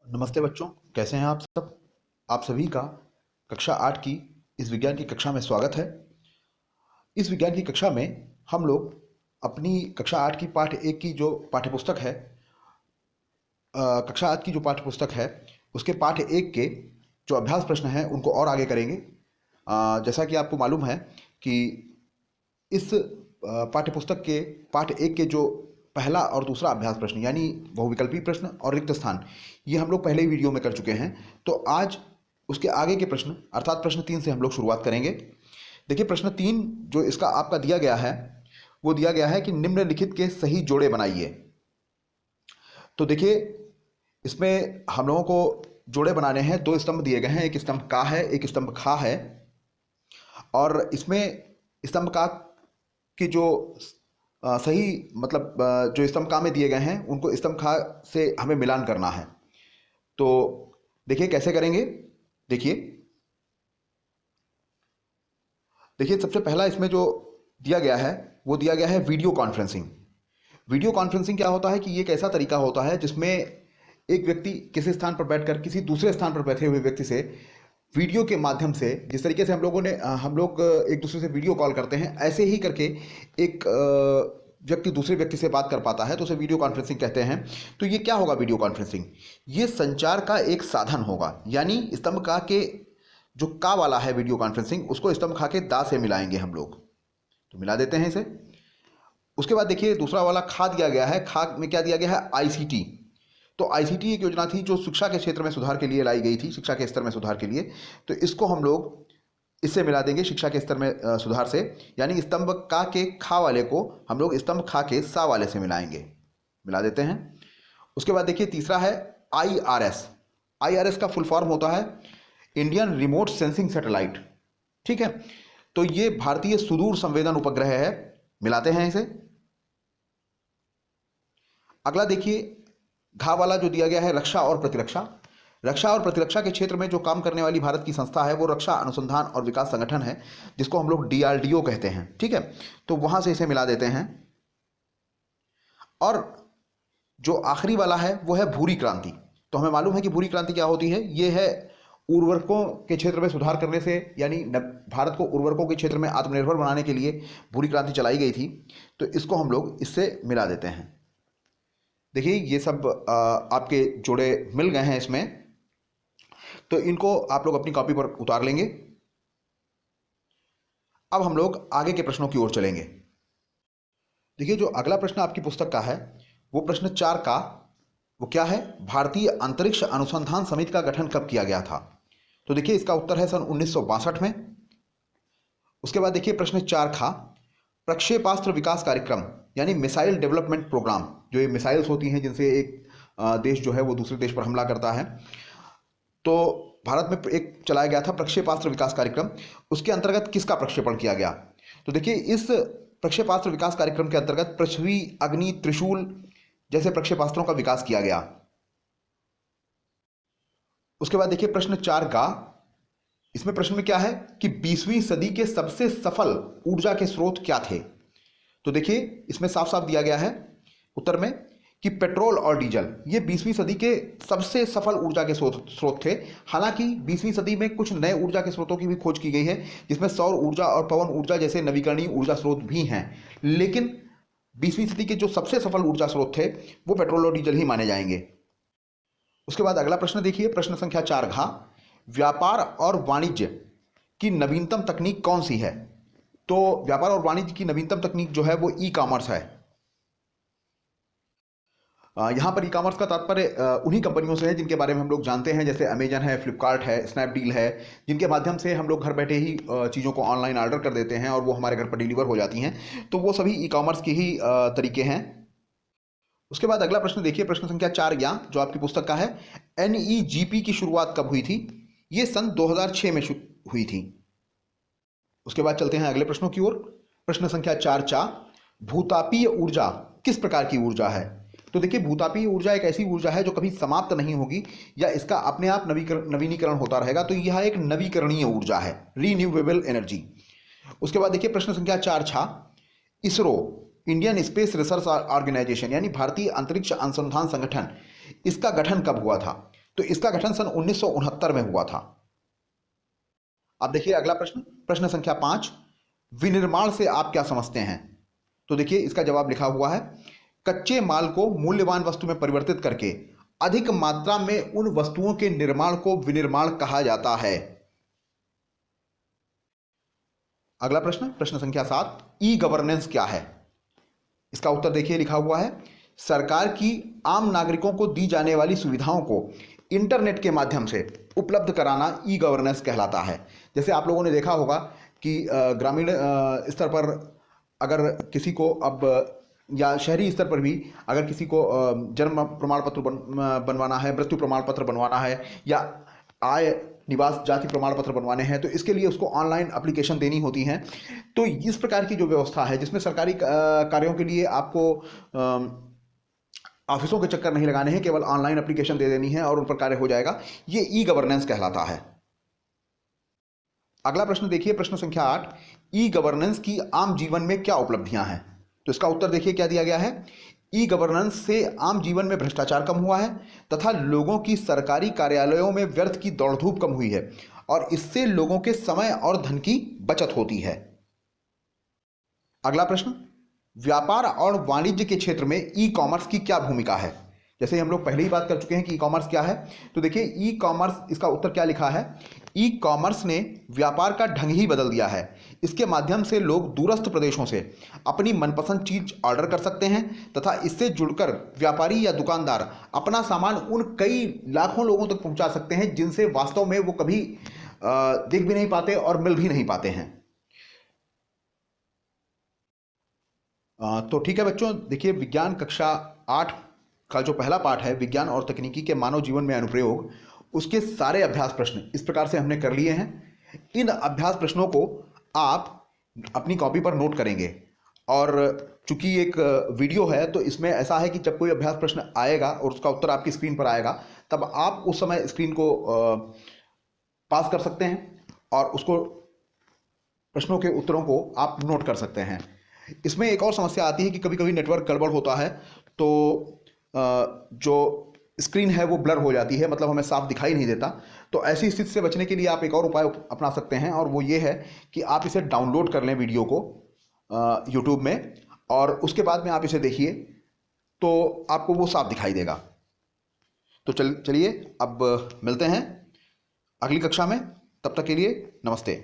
नमस्ते बच्चों, कैसे हैं आप सब। आप सभी का कक्षा 8 की इस विज्ञान की कक्षा में स्वागत है। इस विज्ञान की कक्षा में हम लोग अपनी कक्षा 8 की पाठ 1 की जो पाठ्यपुस्तक है, कक्षा 8 की जो पाठ्यपुस्तक है उसके पाठ 1 के जो अभ्यास प्रश्न हैं उनको और आगे करेंगे। जैसा कि आपको मालूम है कि इस पाठ्यपुस्तक के पाठ 1 के जो पहला और दूसरा अभ्यास प्रश्न यानी बहुविकल्पी प्रश्न और रिक्त स्थान, ये हम लोग पहले ही वीडियो में कर चुके हैं। तो आज उसके आगे के प्रश्न अर्थात प्रश्न 3 से हम लोग शुरुआत करेंगे। देखिए, प्रश्न 3 जो इसका आपका दिया गया है वो दिया गया है कि निम्नलिखित के सही जोड़े बनाइए। तो देखिए, इसमें हम लोगों को जोड़े बनाने हैं। दो स्तंभ दिए गए हैं, एक स्तंभ का है, एक स्तंभ खा है। और इसमें स्तंभ का कि जो सही मतलब जो स्तंभ का में दिए गए हैं उनको स्तंभ खा से हमें मिलान करना है। तो देखिए कैसे करेंगे। देखिए देखिए सबसे पहला इसमें जो दिया गया है वो दिया गया है वीडियो कॉन्फ्रेंसिंग। वीडियो कॉन्फ्रेंसिंग क्या होता है कि ये एक ऐसा तरीका होता है जिसमें एक व्यक्ति किसी स्थान पर बैठकर किसी दूसरे स्थान पर बैठे हुए व्यक्ति से वीडियो के माध्यम से, जिस तरीके से हम लोग एक दूसरे से वीडियो कॉल करते हैं, ऐसे ही करके एक व्यक्ति दूसरे व्यक्ति से बात कर पाता है, तो उसे वीडियो कॉन्फ्रेंसिंग कहते हैं। तो ये क्या होगा वीडियो कॉन्फ्रेंसिंग? ये संचार का एक साधन होगा। यानी स्तंभ का के जो का वाला है वीडियो कॉन्फ्रेंसिंग, उसको स्तंभ खा के दा से मिलाएंगे हम लोग। तो मिला देते हैं इसे। उसके बाद देखिए दूसरा वाला खा दिया गया है। खा में क्या दिया गया है? आईसीटी। तो आईसीटी एक योजना थी जो शिक्षा के क्षेत्र में सुधार के लिए लाई गई थी, शिक्षा के स्तर में सुधार के लिए। तो इसको हम लोग इससे मिला देंगे शिक्षा के स्तर में सुधार से। यानी स्तंभ का के खा वाले को हम लोग स्तंभ खा के सा वाले से मिलाएंगे। मिला देते हैं। उसके बाद देखिए तीसरा है आईआरएस। आईआरएस का फुल फॉर्म होता है इंडियन रिमोट सेंसिंग सैटेलाइट। ठीक है, तो ये भारतीय सुदूर संवेदन उपग्रह है। मिलाते हैं इसे। अगला देखिए घा वाला जो दिया गया है रक्षा और प्रतिरक्षा। रक्षा और प्रतिरक्षा के क्षेत्र में जो काम करने वाली भारत की संस्था है वो रक्षा अनुसंधान और विकास संगठन है, जिसको हम लोग डीआरडीओ कहते हैं। ठीक है, तो वहां से इसे मिला देते हैं। और जो आखिरी वाला है वो है भूरी क्रांति। तो हमें मालूम है कि भूरी क्रांति क्या होती है। ये है उर्वरकों के क्षेत्र में सुधार करने से, यानी भारत को उर्वरकों के क्षेत्र में आत्मनिर्भर बनाने के लिए भूरी क्रांति चलाई गई थी। तो इसको हम लोग इससे मिला देते हैं। देखिए ये सब आपके जोड़े मिल गए हैं इसमें। तो इनको आप लोग अपनी कॉपी पर उतार लेंगे। अब हम लोग आगे के प्रश्नों की ओर चलेंगे। देखिए जो अगला प्रश्न आपकी पुस्तक का है वो प्रश्न 4 का वो क्या है? भारतीय अंतरिक्ष अनुसंधान समिति का गठन कब किया गया था? तो देखिए इसका उत्तर है सन 1962 में। उसके बाद देखिए प्रश्न 4 खा प्रक्षेपास्त्र विकास कार्यक्रम यानी मिसाइल डेवलपमेंट प्रोग्राम। जो ये मिसाइल्स होती हैं जिनसे एक देश जो है वो दूसरे देश पर हमला करता है, तो भारत में एक चलाया गया था प्रक्षेपास्त्र विकास कार्यक्रम। उसके अंतर्गत किसका प्रक्षेपण किया गया? तो देखिए इस प्रक्षेपास्त्र विकास कार्यक्रम के अंतर्गत पृथ्वी, अग्नि, त्रिशूल जैसे प्रक्षेपास्त्रों का विकास किया गया। उसके बाद देखिए प्रश्न 4 का इसमें प्रश्न में क्या है कि 20वीं सदी के सबसे सफल ऊर्जा के स्रोत क्या थे? तो देखिए इसमें साफ साफ दिया गया है उत्तर में कि पेट्रोल और डीजल ये 20वीं सदी के सबसे सफल ऊर्जा के स्रोत थे। हालांकि 20वीं सदी में कुछ नए ऊर्जा के स्रोतों की भी खोज की गई है, जिसमें सौर ऊर्जा और पवन ऊर्जा जैसे नवीकरणीय ऊर्जा स्रोत भी हैं। लेकिन 20वीं सदी के जो सबसे सफल ऊर्जा स्रोत थे वो पेट्रोल और डीजल ही माने जाएंगे। उसके बाद अगला प्रश्न देखिए प्रश्न संख्या 4 घा व्यापार और वाणिज्य की नवीनतम तकनीक कौन सी है? तो व्यापार और वाणिज्य की नवीनतम तकनीक जो है वो ई कॉमर्स है। यहाँ पर ई कॉमर्स का तात्पर्य उन्हीं कंपनियों से है जिनके बारे में हम लोग जानते हैं, जैसे अमेजन है, फ्लिपकार्ट है, स्नैपडील है, जिनके माध्यम से हम लोग घर बैठे ही चीज़ों को ऑनलाइन ऑर्डर कर देते हैं और वो हमारे घर पर डिलीवर हो जाती हैं। तो वो सभी ई कॉमर्स के ही तरीके हैं। उसके बाद अगला प्रश्न देखिए प्रश्न संख्या 4 या जो आपकी पुस्तक का है एनईजीपी की शुरुआत कब हुई थी? ये सन 2006 में हुई थी। उसके बाद चलते हैं अगले प्रश्नों की ओर। प्रश्न संख्या 4 चा भूतापीय ऊर्जा किस प्रकार की ऊर्जा है? तो देखिए भूतापीय ऊर्जा एक ऐसी ऊर्जा है जो कभी समाप्त नहीं होगी या इसका अपने आप नवीनीकरण होता रहेगा। तो यह एक नवीकरणीय ऊर्जा है, रीन्यूएबल एनर्जी। उसके बाद देखिए प्रश्न संख्या 4 छा ISRO Indian space research organisation यानी भारतीय अंतरिक्ष अनुसंधान संगठन, इसका गठन कब हुआ था? तो इसका गठन सन 1969 में हुआ था। अब देखिए अगला प्रश्न, प्रश्न संख्या 5, विनिर्माण से आप क्या समझते हैं? तो देखिए इसका जवाब लिखा हुआ है, कच्चे माल को मूल्यवान वस्तु में परिवर्तित करके अधिक मात्रा में उन वस्तुओं के निर्माण को विनिर्माण कहा जाता है। अगला प्रश्न, प्रश्न संख्या 7, ई गवर्नेंस क्या है? इसका उत्तर देखिए लिखा हुआ है, सरकार की आम नागरिकों को दी जाने वाली सुविधाओं को इंटरनेट के माध्यम से उपलब्ध कराना ई गवर्नेंस कहलाता है। जैसे आप लोगों ने देखा होगा कि ग्रामीण स्तर पर अगर किसी को अब या शहरी स्तर पर भी अगर किसी को जन्म प्रमाण पत्र बनवाना है, मृत्यु प्रमाण पत्र बनवाना है या आय निवास जाति प्रमाण पत्र बनवाने हैं, तो इसके लिए उसको ऑनलाइन एप्लीकेशन देनी होती हैं। तो इस प्रकार की जो व्यवस्था है जिसमें सरकारी कार्यों के लिए आपको ऑफिसों के चक्कर नहीं लगाने हैं, केवल ऑनलाइन एप्लीकेशन दे देनी है और उन पर कार्य हो जाएगा, ये ई गवर्नेंस कहलाता है। अगला प्रश्न देखिए, प्रश्न संख्या 8, ई गवर्नेंस की आम जीवन में क्या उपलब्धियां हैं? तो इसका उत्तर देखिए क्या दिया गया है, ई गवर्नेंस से आम जीवन में भ्रष्टाचार कम हुआ है तथा लोगों की सरकारी कार्यालयों में व्यर्थ की दौड़ धूप कम हुई है और इससे लोगों के समय और धन की बचत होती है। अगला प्रश्न, व्यापार और वाणिज्य के क्षेत्र में ई कॉमर्स की क्या भूमिका है? जैसे हम लोग पहले ही बात कर चुके हैं कि ई कॉमर्स क्या है, तो देखिए ई कॉमर्स, इसका उत्तर क्या लिखा है, ई कॉमर्स ने व्यापार का ढंग ही बदल दिया है। इसके माध्यम से लोग दूरस्थ प्रदेशों से अपनी मनपसंद चीज ऑर्डर कर सकते हैं तथा इससे जुड़कर व्यापारी या दुकानदार अपना सामान उन कई लाखों लोगों तक पहुंचा सकते हैं जिनसे वास्तव में वो कभी देख भी नहीं पाते और मिल भी नहीं पाते हैं। तो ठीक है बच्चों, देखिए विज्ञान कक्षा 8 का जो पहला पाठ है, विज्ञान और तकनीकी के मानव जीवन में अनुप्रयोग, उसके सारे अभ्यास प्रश्न इस प्रकार से हमने कर लिए हैं। इन अभ्यास प्रश्नों को आप अपनी कॉपी पर नोट करेंगे और चूंकि एक वीडियो है तो इसमें ऐसा है कि जब कोई अभ्यास प्रश्न आएगा और उसका उत्तर आपकी स्क्रीन पर आएगा, तब आप उस समय स्क्रीन को पास कर सकते हैं और उसको प्रश्नों के उत्तरों को आप नोट कर सकते हैं। इसमें एक और समस्या आती है कि कभी कभी नेटवर्क गड़बड़ होता है तो जो स्क्रीन है वो ब्लर हो जाती है, मतलब हमें साफ दिखाई नहीं देता। तो ऐसी स्थिति से बचने के लिए आप एक और उपाय अपना सकते हैं और वो ये है कि आप इसे डाउनलोड कर लें वीडियो को यूट्यूब में और उसके बाद में आप इसे देखिए तो आपको वो साफ दिखाई देगा। तो चलिए अब मिलते हैं अगली कक्षा में, तब तक के लिए नमस्ते।